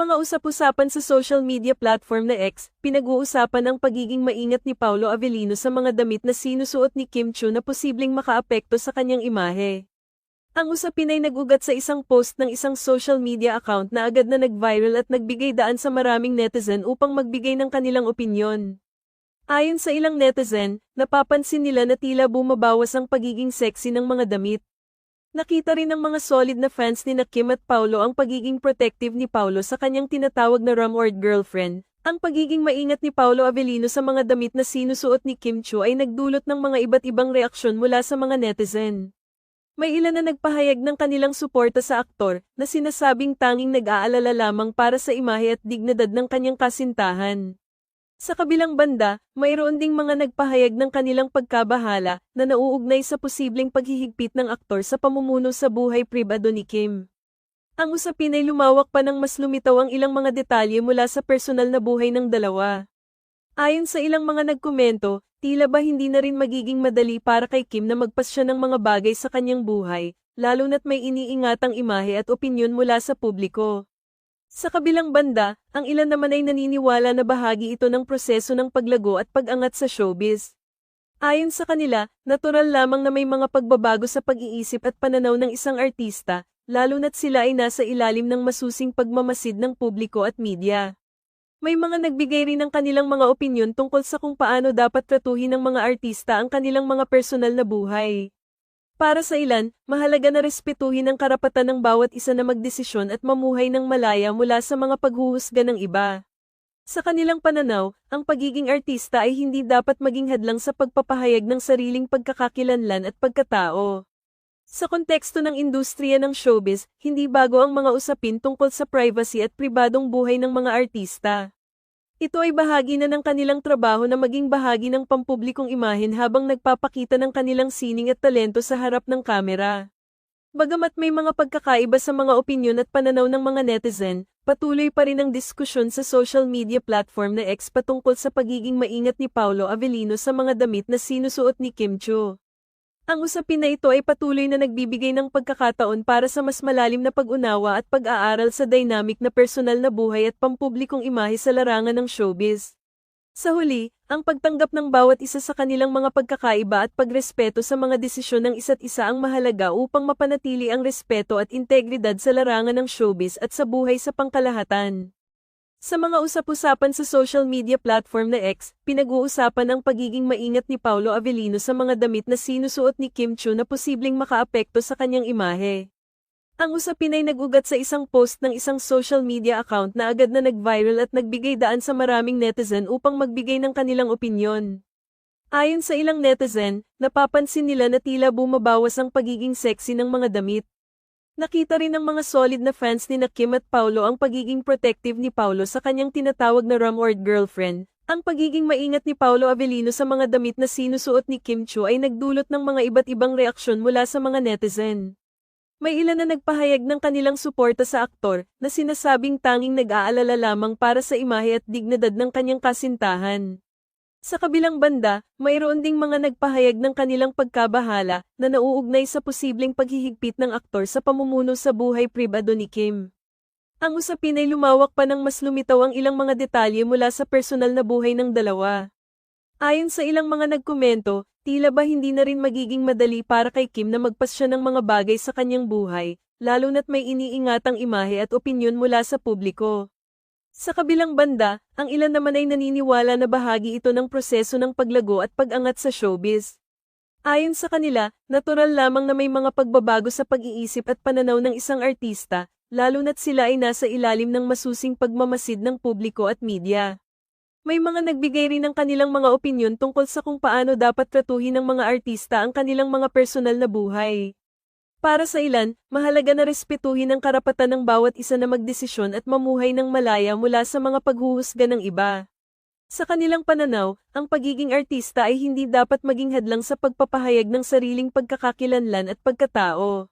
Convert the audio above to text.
mga usap-usapan sa social media platform na X, pinag-uusapan ang pagiging maingat ni Paolo Avellino sa mga damit na sinusuot ni Kim Chiu na posibleng makaapekto sa kanyang imahe. Ang usapin ay nag-ugat sa isang post ng isang social media account na agad na nag-viral at nagbigay daan sa maraming netizen upang magbigay ng kanilang opinyon. Ayon sa ilang netizen, napapansin nila na tila bumabawas ang pagiging sexy ng mga damit. Nakita rin ng mga solid na fans ni Kim at Paolo ang pagiging protective ni Paolo sa kanyang tinatawag na rumored girlfriend. Ang pagiging maingat ni Paolo Avellino sa mga damit na sinusuot ni Kim Chiu ay nagdulot ng mga iba't ibang reaksyon mula sa mga netizen. May ilan na nagpahayag ng kanilang suporta sa aktor, na sinasabing tanging nag-aalala lamang para sa imahe at dignidad ng kanyang kasintahan. Sa kabilang banda, mayroon ding mga nagpahayag ng kanilang pagkabahala na nauugnay sa posibleng paghihigpit ng aktor sa pamumuno sa buhay pribado ni Kim. Ang usapin ay lumawak pa ng mas lumitaw ang ilang mga detalye mula sa personal na buhay ng dalawa. Ayon sa ilang mga nagkomento, tila ba hindi na rin magiging madali para kay Kim na magpasya ng mga bagay sa kanyang buhay, lalo na't may iniingatang imahe at opinyon mula sa publiko. Sa kabilang banda, ang ilan naman ay naniniwala na bahagi ito ng proseso ng paglago at pag-angat sa showbiz. Ayon sa kanila, natural lamang na may mga pagbabago sa pag-iisip at pananaw ng isang artista, lalo na't sila ay nasa ilalim ng masusing pagmamasid ng publiko at media. May mga nagbigay rin ng kanilang mga opinyon tungkol sa kung paano dapat tratuhin ng mga artista ang kanilang mga personal na buhay. Para sa ilan, mahalaga na respetuhin ang karapatan ng bawat isa na magdesisyon at mamuhay ng malaya mula sa mga paghuhusga ng iba. Sa kanilang pananaw, ang pagiging artista ay hindi dapat maging hadlang sa pagpapahayag ng sariling pagkakakilanlan at pagkatao. Sa konteksto ng industriya ng showbiz, hindi bago ang mga usapin tungkol sa privacy at pribadong buhay ng mga artista. Ito ay bahagi na ng kanilang trabaho na maging bahagi ng pampublikong imahen habang nagpapakita ng kanilang sining at talento sa harap ng kamera. Bagamat may mga pagkakaiba sa mga opinyon at pananaw ng mga netizen, patuloy pa rin ang diskusyon sa social media platform na X patungkol sa pagiging maingat ni Paolo Avellino sa mga damit na sinusuot ni Kim Chiu. Ang usapin na ito ay patuloy na nagbibigay ng pagkakataon para sa mas malalim na pag-unawa at pag-aaral sa dynamic na personal na buhay at pampublikong imahe sa larangan ng showbiz. Sa huli, ang pagtanggap ng bawat isa sa kanilang mga pagkakaiba at pagrespeto sa mga desisyon ng isa't isa ang mahalaga upang mapanatili ang respeto at integridad sa larangan ng showbiz at sa buhay sa pangkalahatan. Sa mga usap-usapan sa social media platform na X, pinag-uusapan ang pagiging maingat ni Paolo Avellino sa mga damit na sinusuot ni Kim Chiu na posibleng makaapekto sa kanyang imahe. Ang usapin ay nag-ugat sa isang post ng isang social media account na agad na nag-viral at nagbigay daan sa maraming netizen upang magbigay ng kanilang opinyon. Ayon sa ilang netizen, napapansin nila na tila bumabawas ang pagiging sexy ng mga damit. Nakita rin ng mga solid na fans ni Kim at Paolo ang pagiging protective ni Paolo sa kanyang tinatawag na rumored girlfriend. Ang pagiging maingat ni Paolo Avellino sa mga damit na sinusuot ni Kim Chiu ay nagdulot ng mga iba't ibang reaksyon mula sa mga netizen. May ilan na nagpahayag ng kanilang suporta sa aktor, na sinasabing tanging nag-aalala lamang para sa imahe at dignidad ng kanyang kasintahan. Sa kabilang banda, mayroon ding mga nagpahayag ng kanilang pagkabahala na nauugnay sa posibleng paghihigpit ng aktor sa pamumuno sa buhay pribado ni Kim. Ang usapin ay lumawak pa ng mas lumitaw ang ilang mga detalye mula sa personal na buhay ng dalawa. Ayon sa ilang mga nagkomento, tila ba hindi na rin magiging madali para kay Kim na magpasya ng mga bagay sa kanyang buhay, lalo na't may iniingatang imahe at opinyon mula sa publiko. Sa kabilang banda, ang ilan naman ay naniniwala na bahagi ito ng proseso ng paglago at pag-angat sa showbiz. Ayon sa kanila, natural lamang na may mga pagbabago sa pag-iisip at pananaw ng isang artista, lalo na't sila ay nasa ilalim ng masusing pagmamasid ng publiko at media. May mga nagbigay rin ng kanilang mga opinyon tungkol sa kung paano dapat tratuhin ng mga artista ang kanilang mga personal na buhay. Para sa ilan, mahalaga na respetuhin ang karapatan ng bawat isa na magdesisyon at mamuhay ng malaya mula sa mga paghuhusga ng iba. Sa kanilang pananaw, ang pagiging artista ay hindi dapat maging hadlang sa pagpapahayag ng sariling pagkakakilanlan at pagkatao.